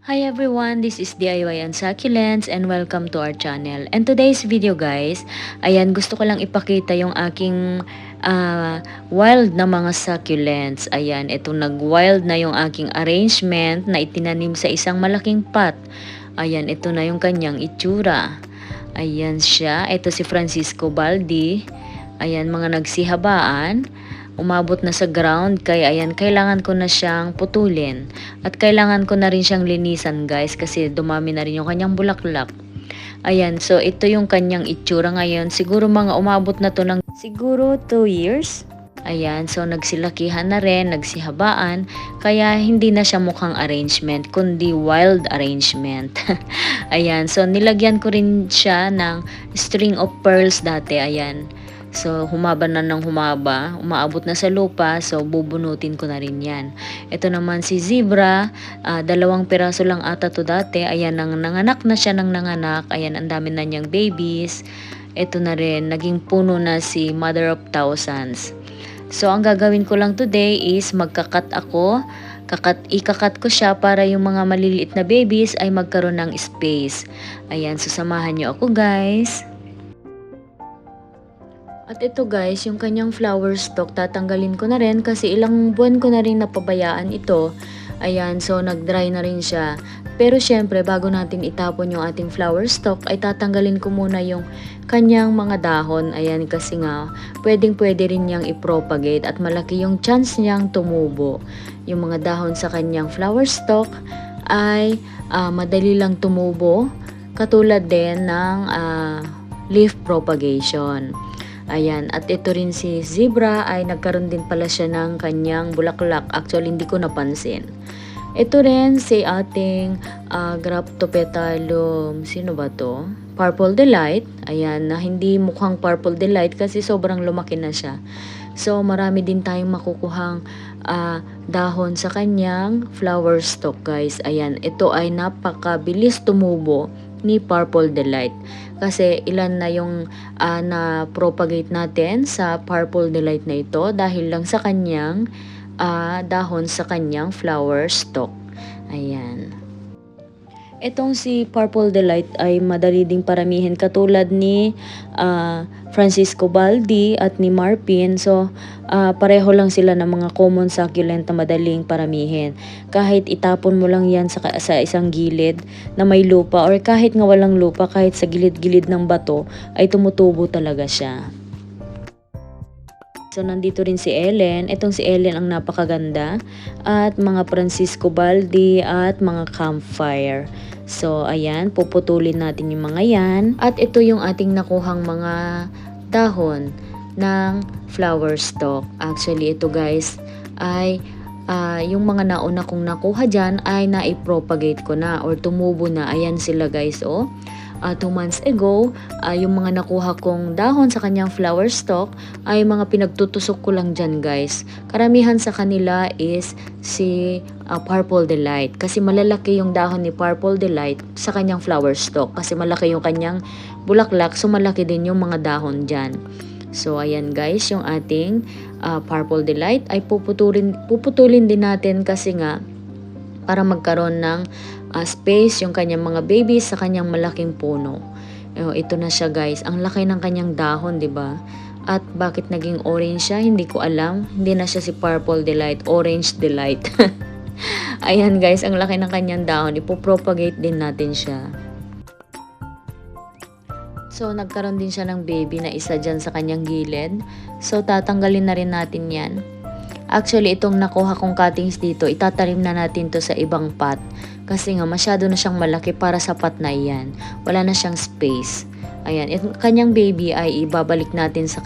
Hi everyone, this is DIY and Succulents and welcome to our channel. And today's video guys, ayan gusto ko lang ipakita yung aking wild na mga succulents. Ayan, ito nag-wild na yung aking arrangement na itinanim sa isang malaking pot. Ayan, ito na yung kanyang itsura. Ayan siya, ito si Francisco Baldi. Ayan, mga nagsihabaan. Umabot na sa ground kaya ayan kailangan ko na siyang putulin at kailangan ko na rin siyang linisan guys kasi dumami na rin yung kanyang bulaklak. Ayan, so ito yung kanyang itsura ngayon. Siguro mga umabot na to ng siguro 2 years. Ayan, so nagsilakihan na rin, nagsihabaan, kaya hindi na siya mukhang arrangement, kundi wild arrangement. Ayan, so nilagyan ko rin siya ng string of pearls dati, ayan. So, humaba na ng humaba, umaabot na sa lupa, so bubunutin ko na rin yan. Ito naman si zebra, 2 piraso lang ata to dati, ayan, nanganak na siya ng nanganak, ayan, ang dami na niyang babies. Ito na rin, naging puno na si Mother of Thousands. So, ang gagawin ko lang today is magkakat ako, ikakat ko siya para yung mga maliliit na babies ay magkaroon ng space. Ayan, susamahan niyo ako guys. At ito guys, yung kanyang flower stalk, tatanggalin ko na rin kasi ilang buwan ko na rin napabayaan ito. Ayan, so nag-dry na rin siya. Pero syempre, bago natin itapon yung ating flower stalk, ay tatanggalin ko muna yung kanyang mga dahon. Ayan, kasi nga, pwede rin niyang i-propagate at malaki yung chance niyang tumubo. Yung mga dahon sa kanyang flower stalk ay madali lang tumubo, katulad din ng leaf propagation. Ayan, at ito rin si zebra ay nagkaroon din pala siya ng kanyang bulaklak. Actually, hindi ko napansin. Ito rin si ating Graptopetalum, sino ba to? Purple Delight. Ayan, na hindi mukhang Purple Delight kasi sobrang lumaki na siya. So, marami din tayong makukuhang dahon sa kanyang flower stalk, guys. Ayan, ito ay napakabilis tumubo ni Purple Delight. Kasi ilan na yung na-propagate natin sa Purple Delight na ito dahil lang sa kanyang dahon sa kanyang flower stalk. Ayan. Itong si Purple Delight ay madali ding paramihin katulad ni Francisco Baldi at ni Marpin. So, pareho lang sila ng mga common succulent na madaling paramihin. Kahit itapon mo lang yan sa isang gilid na may lupa or kahit nga walang lupa, kahit sa gilid-gilid ng bato, ay tumutubo talaga siya. So, nandito rin si Ellen. Itong si Ellen ang napakaganda. At mga Francisco Baldi at mga campfire. So, ayan. Puputulin natin yung mga yan. At ito yung ating nakuhang mga dahon ng flower stalk. Actually, ito guys ay yung mga nauna kong nakuha dyan ay na-propagate ko na or tumubo na. Ayan sila guys, oh. 2 months ago, yung mga nakuha kong dahon sa kanyang flower stalk ay mga pinagtutusok ko lang dyan guys. Karamihan sa kanila is si Purple Delight kasi malalaki yung dahon ni Purple Delight sa kanyang flower stalk kasi malaki yung kanyang bulaklak, so malaki din yung mga dahon dyan. So ayan guys, yung ating Purple Delight ay puputulin din natin kasi nga para magkaroon ng space yung kanyang mga babies sa kanyang malaking puno. Ito na siya guys. Ang laki ng kanyang dahon, 'di ba? At bakit naging orange siya? Hindi ko alam. Hindi na siya si Purple Delight, Orange Delight. Ayan guys, ang laki ng kanyang dahon. Ipopropagate din natin siya. So, nagkaroon din siya ng baby na isa dyan sa kanyang gilid. So, tatanggalin na rin natin yan. Actually, itong nakuha kong cuttings dito, itatanim na natin to sa ibang pot. Kasi nga, masyado na siyang malaki para sa pot na iyan. Wala na siyang space. Ayan, itong kanyang baby ay ibabalik natin sa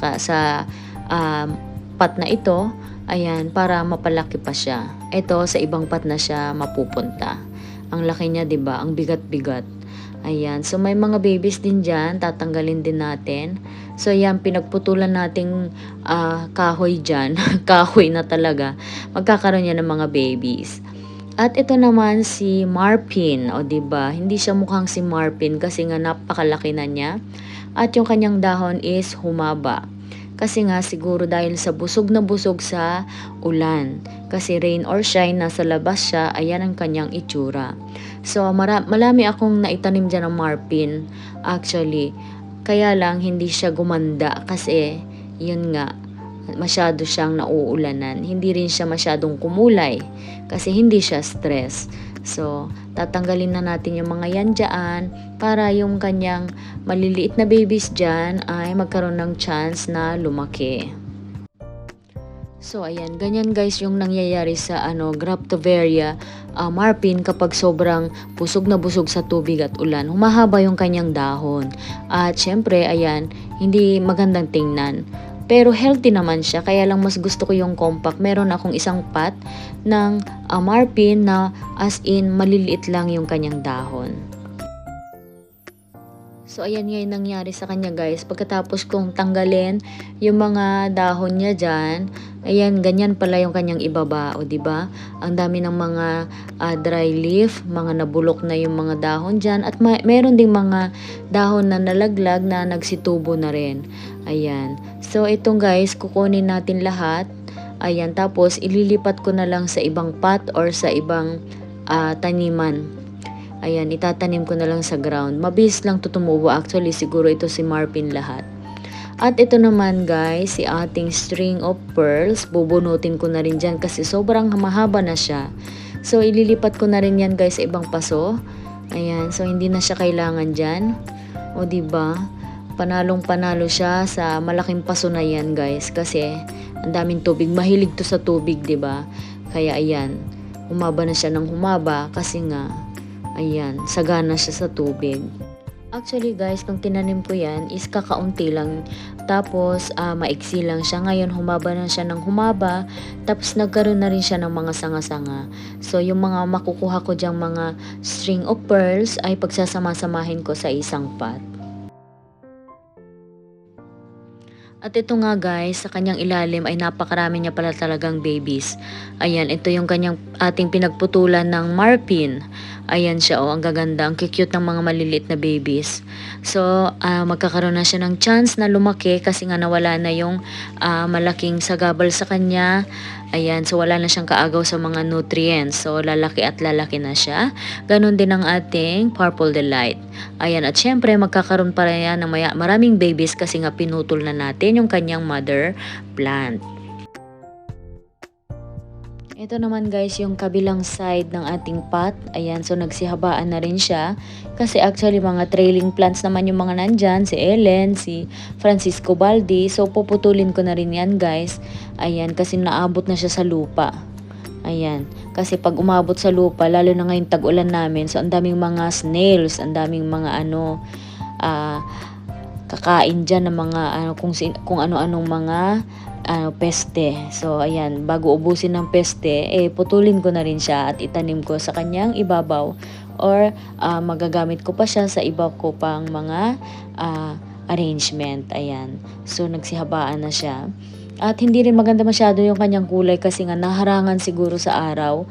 pot na ito. Ayan, para mapalaki pa siya. Ito, sa ibang pot na siya mapupunta. Ang laki niya, 'di ba? Ang bigat-bigat. Ayan, so may mga babies din dyan, tatanggalin din natin. So yan, pinagputulan nating kahoy dyan, kahoy na talaga, magkakaroon yan ng mga babies. At ito naman si Marpin, o diba, hindi siya mukhang si Marpin kasi nga napakalaki na niya. At yung kanyang dahon is humaba. Kasi nga siguro dahil sa busog na busog sa ulan. Kasi rain or shine, nasa labas siya, ayan ang kanyang itsura. So marami akong naitanim dyan ng marpin actually. Kaya lang hindi siya gumanda kasi yun nga, masyado siyang nauulanan. Hindi rin siya masyadong kumulay kasi hindi siya stress. So, tatanggalin na natin yung mga yan dyan para yung kanyang maliliit na babies dyan ay magkaroon ng chance na lumaki. So, ayan, ganyan guys yung nangyayari sa Graptoveria marpin kapag sobrang busog na busog sa tubig at ulan. Humahaba yung kanyang dahon. At syempre, ayan, hindi magandang tingnan. Pero healthy naman siya, kaya lang mas gusto ko yung compact. Meron akong isang pot ng marpin na as in maliliit lang yung kanyang dahon. So, ayan nga yung nangyari sa kanya guys. Pagkatapos kong tanggalin yung mga dahon niya dyan, ayan, ganyan pala yung kanyang ibaba. O, diba? Ang dami ng mga dry leaf, mga nabulok na yung mga dahon dyan. At meron ding mga dahon na nalaglag na nagsitubo na rin. Ayan. So, itong guys, kukunin natin lahat. Ayan, tapos ililipat ko na lang sa ibang pot or sa ibang taniman. Ayan, itatanim ko na lang sa ground. Mabilis lang to tumubo. Actually, siguro ito si marpin lahat. At ito naman guys, si ating string of pearls. Bubunutin ko na rin dyan kasi sobrang mahaba na siya. So, ililipat ko na rin yan guys sa ibang paso. Ayan, so hindi na siya kailangan dyan. O, diba? Panalong panalo siya sa malaking paso na yan guys. Kasi, ang daming tubig. Mahilig to sa tubig, diba? Kaya ayan, humaba na siya ng humaba kasi nga, ayan, sagana siya sa tubig. Actually guys, nung tinanim ko yan is kakaunti lang. Tapos maiksi lang siya. Ngayon humaba na siya ng humaba. Tapos nagkaroon na rin siya ng mga sanga-sanga. So yung mga makukuha ko dyang mga string of pearls ay pagsasama-samahin ko sa isang pot. At ito nga guys, sa kanyang ilalim ay napakarami niya pala talagang babies. Ayan, ito yung kanyang ating pinagputulan ng marpin. Ayan siya, oh, ang gaganda, ang cute ng mga maliliit na babies. So, magkakaroon na siya ng chance na lumaki kasi nga nawala na yung malaking sagabal sa kanya. Ayan, so wala na siyang kaagaw sa mga nutrients. So, lalaki at lalaki na siya. Ganon din ang ating Purple Delight. Ayan, at syempre, magkakaroon pa rin yan ng maraming babies kasi nga pinutol na natin yung kanyang mother plant. Ito naman guys yung kabilang side ng ating pot. Ayan, so nagsihabaan na rin siya. Kasi actually mga trailing plants naman yung mga nandyan. Si Ellen, si Francisco Baldi. So puputulin ko na rin yan guys. Ayan, kasi naabot na siya sa lupa. Ayan, kasi pag umabot sa lupa, lalo na ngayon tag-ulan namin. So ang daming mga snails, ang daming mga kakain dyan ng mga kung ano-anong mga peste. So, ayan, bago ubusin ng peste, putulin ko na rin siya at itanim ko sa kanyang ibabaw or magagamit ko pa siya sa iba ko pang mga arrangement. Ayan. So, nagsihabaan na siya. At hindi rin maganda masyado yung kanyang kulay kasi nga naharangan siguro sa araw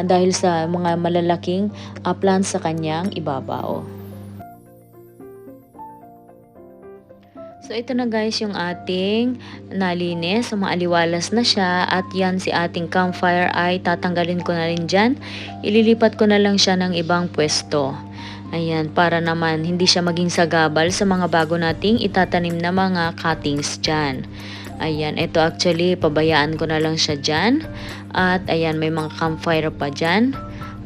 dahil sa mga malalaking plants sa kanyang ibabaw. So, ito na guys yung ating nalinis. So, maaliwalas na siya. At yan si ating campfire ay tatanggalin ko na rin dyan. Ililipat ko na lang siya ng ibang pwesto. Ayan, para naman hindi siya maging sagabal sa mga bago nating itatanim na mga cuttings dyan. Ayan, ito actually, pabayaan ko na lang siya dyan. At ayan, may mga campfire pa dyan.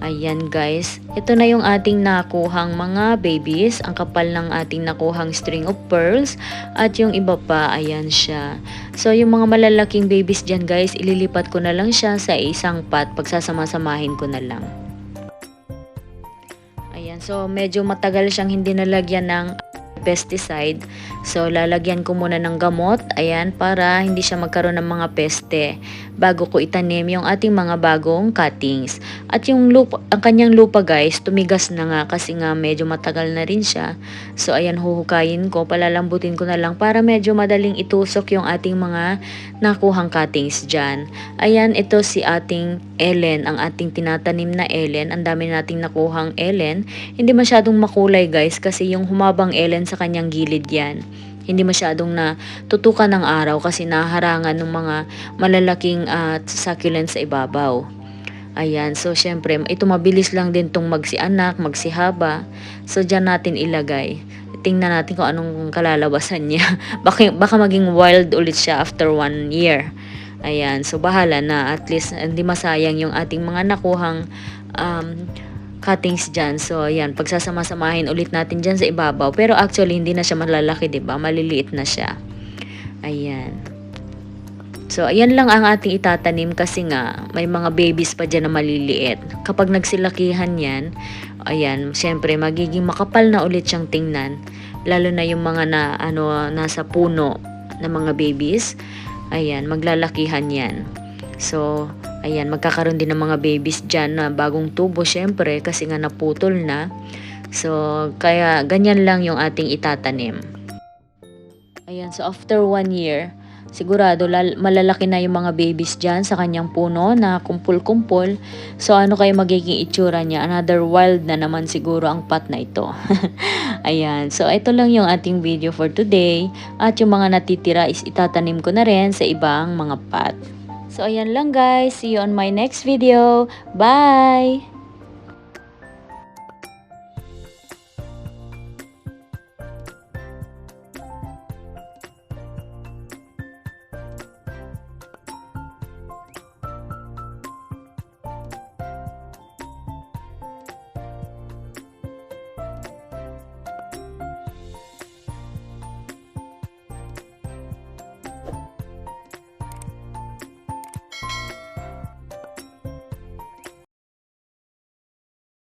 Ayan guys, ito na yung ating nakuhang mga babies. Ang kapal ng ating nakuhang string of pearls. At yung iba pa, ayan siya. So yung mga malalaking babies dyan guys, ililipat ko na lang siya sa isang pot. Pagsasama-samahin ko na lang. Ayan, so medyo matagal siyang hindi nalagyan ng pesticide. So lalagyan ko muna ng gamot, ayan, para hindi siya magkaroon ng mga peste bago ko itanim yung ating mga bagong cuttings. At yung lupa, ang kanyang lupa guys, tumigas na nga kasi nga medyo matagal na rin siya. So ayan, huhukayin ko, palalambutin ko na lang para medyo madaling itusok yung ating mga nakuhang cuttings dyan. Ayan, ito si ating Ellen, ang ating tinatanim na Ellen. Ang dami nating nakuhang Ellen. Hindi masyadong makulay guys kasi yung humabang Ellen sa kanyang gilid yan. hindi masyadong natutukan ng araw kasi naharangan ng mga malalaking succulents sa ibabaw. Ayan, so syempre ito mabilis lang din tong magsianak, magsihaba. So diyan natin ilagay. Tingnan natin kung anong kalalabasan niya. baka maging wild ulit siya after 1 year. Ayan, so bahala na, at least hindi masayang yung ating mga nakuhang cuttings dyan. So, ayan, pagsasama-samahin ulit natin dyan sa ibabaw. Pero actually, hindi na siya malalaki, 'di ba? Maliliit na siya. Ayan. So, ayan lang ang ating itatanim kasi nga, may mga babies pa dyan na maliliit. Kapag nagsilakihan yan, ayan, syempre, magiging makapal na ulit siyang tingnan. Lalo na yung mga nasa puno na mga babies. Ayan, maglalakihan yan. So, ayan, magkakaroon din ng mga babies dyan na bagong tubo, syempre, kasi nga naputol na. So, kaya ganyan lang yung ating itatanim. Ayan, so after 1 year, sigurado malalaki na yung mga babies dyan sa kanyang puno na kumpul-kumpul. So, ano kayo magiging itsura niya? Another wild na naman siguro ang pot na ito. Ayan, so ito lang yung ating video for today. At yung mga natitira is itatanim ko na rin sa ibang mga pot. So, ayan lang guys. See you on my next video. Bye!